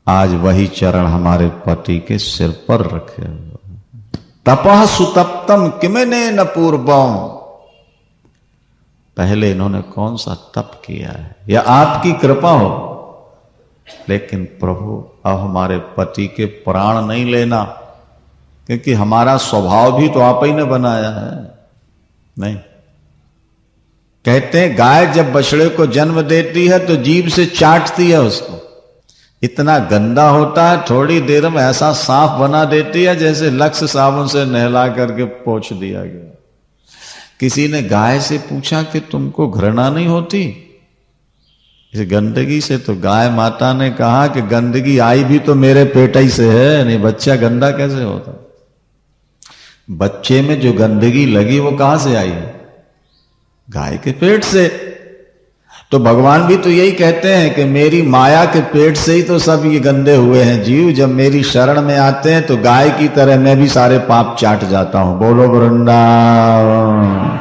आज वही चरण हमारे पति के सिर पर रखे हुए। तपः सुतप्तम किमने न पूर्वम, पहले इन्होंने कौन सा तप किया है, या आपकी कृपा हो। लेकिन प्रभु अब हमारे पति के प्राण नहीं लेना, क्योंकि हमारा स्वभाव भी तो आप ही ने बनाया है। नहीं, कहते हैं गाय जब बछड़े को जन्म देती है तो जीभ से चाटती है उसको, इतना गंदा होता है, थोड़ी देर में ऐसा साफ बना देती है जैसे लक्स साबुन से नहला करके पोंछ दिया गया। किसी ने गाय से पूछा कि तुमको घृणा नहीं होती इस गंदगी से, तो गाय माता ने कहा कि गंदगी आई भी तो मेरे पेट ही से है, नहीं बच्चा गंदा कैसे होता। बच्चे में जो गंदगी लगी वो कहां से आई है, गाय के पेट से। तो भगवान भी तो यही कहते हैं कि मेरी माया के पेट से ही तो सब ये गंदे हुए हैं जीव, जब मेरी शरण में आते हैं तो गाय की तरह मैं भी सारे पाप चाट जाता हूं। बोलो वृंदावन।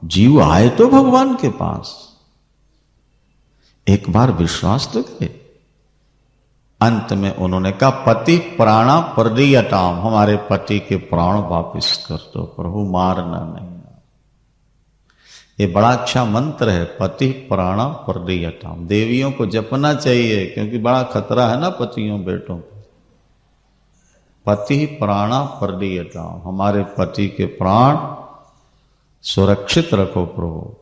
जीव आए तो भगवान के पास, एक बार विश्वास तो करे। अंत में उन्होंने कहा पति प्राणा प्रदीयताम, हमारे पति के प्राण वापिस कर दो प्रभु, मारना नहीं। ये बड़ा अच्छा मंत्र है, पति प्राणा प्रदीयताम। देवियों को जपना चाहिए क्योंकि बड़ा खतरा है ना पतियों बेटों को। पति प्राणा प्रदीयताम, हमारे पति के प्राण सुरक्षित रखो प्रभु।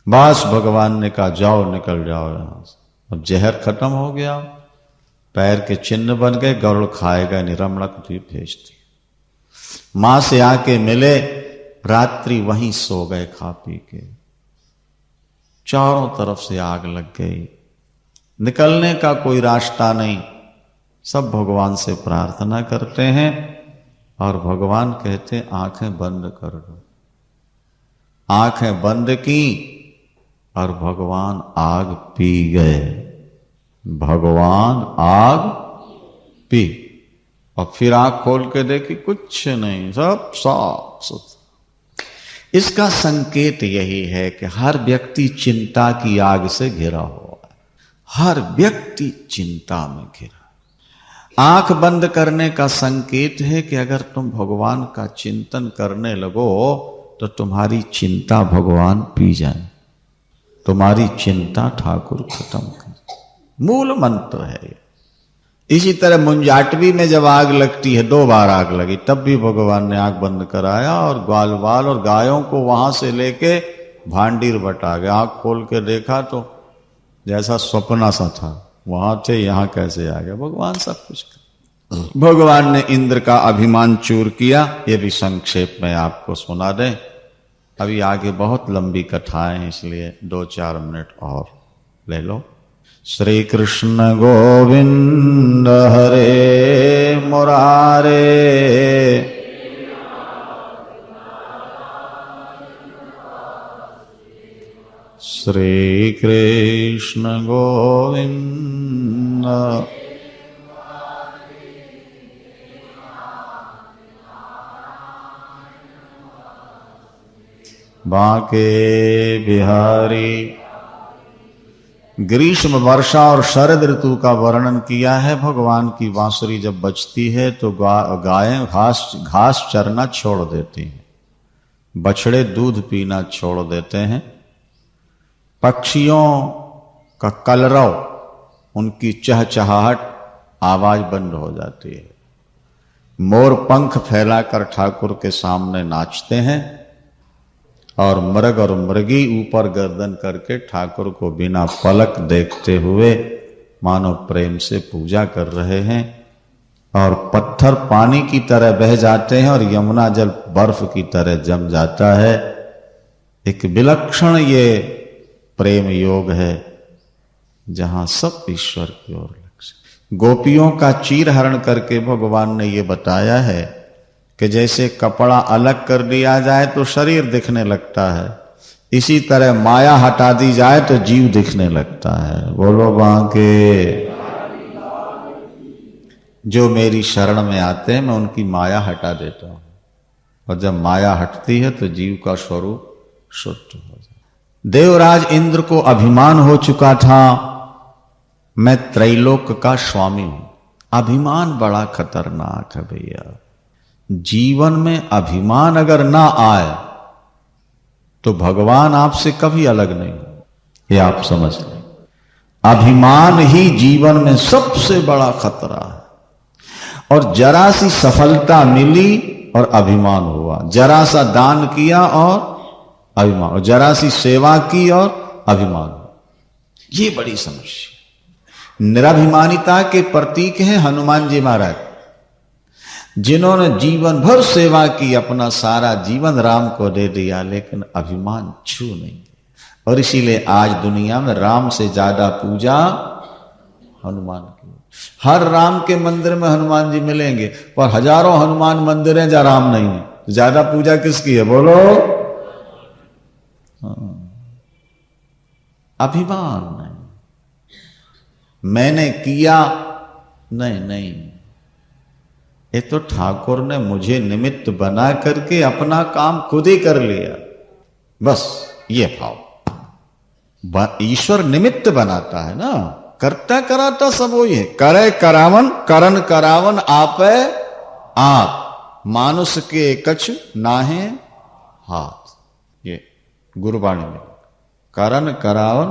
बस भगवान ने कहा जाओ निकल जाओ यहां से। अब जहर खत्म हो गया, पैर के चिन्ह बन गए, गरुड़ खाएगा नहीं, रमणक द्वीप भेजती। मां से आके मिले, रात्रि वहीं सो गए खा पी के। चारों तरफ से आग लग गई, निकलने का कोई रास्ता नहीं। सब भगवान से प्रार्थना करते हैं और भगवान कहते हैं आंखें बंद कर दो। आंखें बंद की और भगवान आग पी गए। भगवान आग पी और फिर आंख खोल के देखी, कुछ नहीं, सब साफ सुथरा। इसका संकेत यही है कि हर व्यक्ति चिंता की आग से घिरा हुआ है, हर व्यक्ति चिंता में घिरा। आंख बंद करने का संकेत है कि अगर तुम भगवान का चिंतन करने लगो तो तुम्हारी चिंता भगवान पी जाए, तुम्हारी चिंता ठाकुर खत्म कर। मूल मंत्र है ये। इसी तरह मुंजाटवी में जब आग लगती है, 2 बार आग लगी, तब भी भगवान ने आग बंद कराया और ग्वाल बाल और गायों को वहां से लेके भांडीर बटा गया। आग खोल के देखा तो जैसा स्वप्न सा था, वहां थे, यहां कैसे आ गया। भगवान सब कुछ कर। भगवान ने इंद्र का अभिमान चूर किया, ये भी संक्षेप में आपको सुना दें। अभी आगे बहुत लंबी कथाएं हैं, इसलिए 2-4 मिनट और ले लो। श्री कृष्ण गोविंद हरे मुरारे, श्री कृष्ण गोविंद बांके बिहारी। ग्रीष्म, वर्षा और शरद ऋतु का वर्णन किया है। भगवान की बांसुरी जब बजती है तो गायें घास चरना छोड़ देती हैं, बछड़े दूध पीना छोड़ देते हैं, पक्षियों का कलरव, उनकी चहचहाहट, आवाज बंद हो जाती है। मोर पंख फैलाकर ठाकुर के सामने नाचते हैं और मृग और मृगी ऊपर गर्दन करके ठाकुर को बिना पलक देखते हुए मानो प्रेम से पूजा कर रहे हैं। और पत्थर पानी की तरह बह जाते हैं और यमुना जल बर्फ की तरह जम जाता है। एक विलक्षण ये प्रेम योग है जहां सब ईश्वर की ओर लक्ष्य। गोपियों का चीर हरण करके भगवान ने ये बताया है कि जैसे कपड़ा अलग कर दिया जाए तो शरीर दिखने लगता है, इसी तरह माया हटा दी जाए तो जीव दिखने लगता है। बोलो बांके। जो मेरी शरण में आते हैं मैं उनकी माया हटा देता हूं, और जब माया हटती है तो जीव का स्वरूप शुद्ध हो जाता है। देवराज इंद्र को अभिमान हो चुका था, मैं त्रैलोक का स्वामी हूं। अभिमान बड़ा खतरनाक है भैया। जीवन में अभिमान अगर ना आए तो भगवान आपसे कभी अलग नहीं हो, ये आप समझ लें। अभिमान ही जीवन में सबसे बड़ा खतरा है। और जरा सी सफलता मिली और अभिमान हुआ, जरा सा दान किया और अभिमान, और जरा सी सेवा की और अभिमान हुआ। ये बड़ी समस्या। निराभिमानिता के प्रतीक हैं हनुमान जी महाराज, जिन्होंने जीवन भर सेवा की, अपना सारा जीवन राम को दे दिया, लेकिन अभिमान छू नहीं दिया। और इसीलिए आज दुनिया में राम से ज्यादा पूजा हनुमान की। हर राम के मंदिर में हनुमान जी मिलेंगे, पर हजारों हनुमान मंदिर हैं जहां राम नहीं है, ज्यादा पूजा किसकी है बोलो? अभिमान नहीं, मैंने किया नहीं, ये तो ठाकुर ने मुझे निमित्त बना करके अपना काम खुद ही कर लिया, बस ये भाव। ईश्वर निमित्त बनाता है ना, करता कराता सब वही है। करे करावन करन करावन आपे आप, मानुष के कछु नाहे हाथ। ये गुरुवाणी में करन करावन,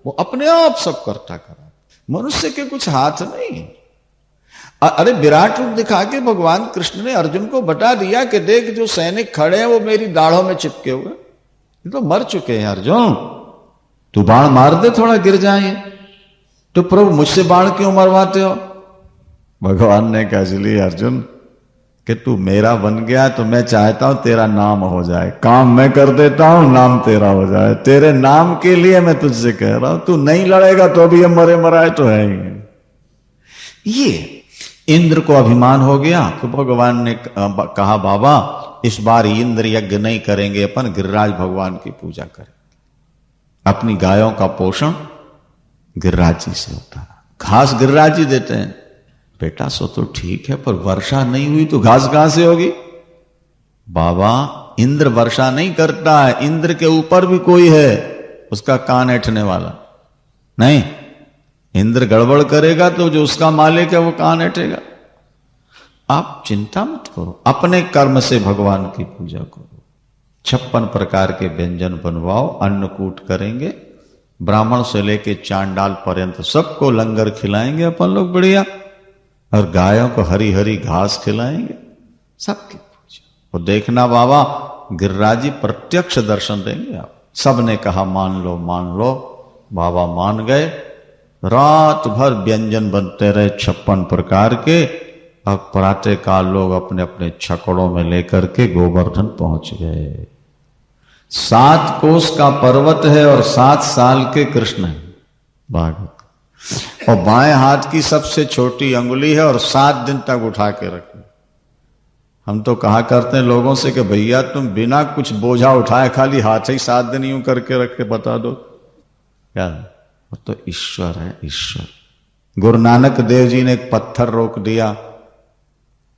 वो अपने आप सब करता करा, मनुष्य के कुछ हाथ नहीं। अरे विराट रूप दिखा के भगवान कृष्ण ने अर्जुन को बता दिया कि देख जो सैनिक खड़े हैं वो मेरी दाढ़ों में चिपके हुए, ये तो मर चुके हैं अर्जुन, तू बाण मार दे थोड़ा गिर जाए। तो प्रभु मुझसे बाण क्यों मरवाते हो? भगवान ने कहा इसलिए अर्जुन कि तू मेरा बन गया तो मैं चाहता हूं तेरा नाम हो जाए, काम मैं कर देता हूं, नाम तेरा हो जाए। तेरे नाम के लिए मैं तुझसे कह रहा हूं, तू नहीं लड़ेगा तो भी हम मरे मराए तो है ही। ये इंद्र को अभिमान हो गया तो भगवान ने कहा बाबा इस बार इंद्र यज्ञ नहीं करेंगे, अपन गिरिराज भगवान की पूजा करें। अपनी गायों का पोषण गिरिराज जी से होता है, घास गिरिराज जी देते हैं। बेटा सो तो ठीक है, पर वर्षा नहीं हुई तो घास कहां से होगी? बाबा इंद्र वर्षा नहीं करता है, इंद्र के ऊपर भी कोई है उसका कान ऐंठने वाला नहीं। इंद्र गड़बड़ करेगा तो जो उसका मालिक है वो कान ऐंठेगा। आप चिंता मत करो, अपने कर्म से भगवान की पूजा करो। 56 प्रकार के व्यंजन बनवाओ, अन्नकूट करेंगे, ब्राह्मण से लेके चांडाल पर्यंत सबको लंगर खिलाएंगे अपन लोग बढ़िया, और गायों को हरी हरी घास खिलाएंगे, सबकी पूजा। और देखना बाबा गिरिराज जी प्रत्यक्ष दर्शन देंगे आप। सबने कहा मान लो मान लो, बाबा मान गए। रात भर व्यंजन बनते रहे 56 प्रकार के। अब प्रातः काल लोग अपने अपने छकड़ों में लेकर के गोवर्धन पहुंच गए। 7 कोस का पर्वत है और 7 साल के कृष्ण है भागवत, और बाएं हाथ की सबसे छोटी अंगुली है और 7 दिन तक उठा के रखे। हम तो कहा करते हैं लोगों से कि भैया तुम बिना कुछ बोझा उठाए खाली हाथ ही 7 दिन यूं करके रख के बता दो क्या? वो तो ईश्वर है, ईश्वर। गुरु नानक देव जी ने एक पत्थर रोक दिया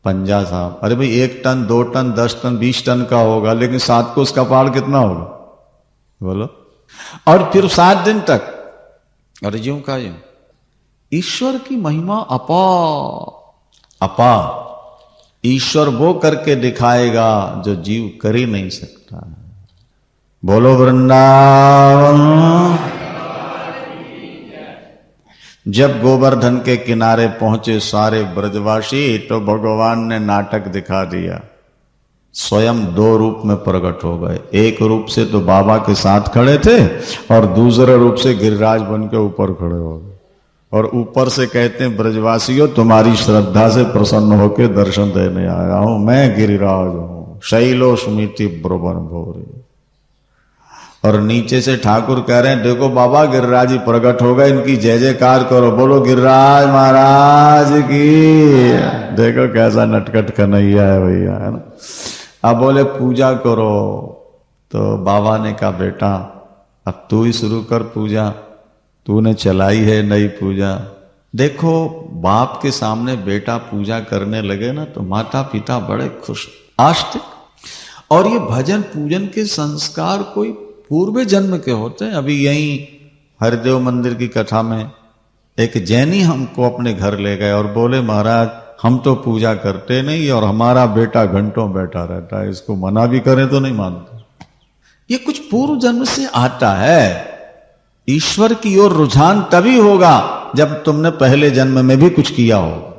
पंजा साहब, अरे भाई 1 टन 2 टन 10 टन 20 टन का होगा, लेकिन 7 को उसका पहाड़ कितना होगा बोलो? और फिर 7 दिन तक, अरे यूं का यूं। ईश्वर की महिमा अपार। ईश्वर वो करके दिखाएगा जो जीव कर ही नहीं सकता। बोलो वृंदावन। जब गोवर्धन के किनारे पहुंचे सारे ब्रजवासी, तो भगवान ने नाटक दिखा दिया। स्वयं 2 रूप में प्रकट हो गए। एक रूप से तो बाबा के साथ खड़े थे और दूसरे रूप से गिरिराज बन के ऊपर खड़े हो गए। और ऊपर से कहते हैं ब्रजवासियों तुम्हारी श्रद्धा से प्रसन्न होकर दर्शन देने आया हूं, मैं गिरिराज हूं, शैलो स्मृति ब्रुवन भोरे। और नीचे से ठाकुर कह रहे हैं देखो बाबा गिरिराज जी प्रकट हो गए, इनकी जय जयकार करो, बोलो गिरिराज महाराज की। देखो कैसा नटखट कन्हैया है भैया, है ना। अब बोले पूजा करो, तो बाबा ने कहा बेटा अब तू ही शुरू कर पूजा, तूने चलाई है नई पूजा, देखो बाप के सामने बेटा पूजा करने लगे ना तो माता पिता बड़े खुश आस्तिक। और ये भजन पूजन के संस्कार कोई पूर्व जन्म के होते हैं। अभी यहीं हरिदेव मंदिर की कथा में एक जैनी हमको अपने घर ले गए और बोले महाराज हम तो पूजा करते नहीं और हमारा बेटा घंटों बैठा रहता है, इसको मना भी करें तो नहीं मानते। ये कुछ पूर्व जन्म से आता है। ईश्वर की ओर रुझान तभी होगा जब तुमने पहले जन्म में भी कुछ किया होगा।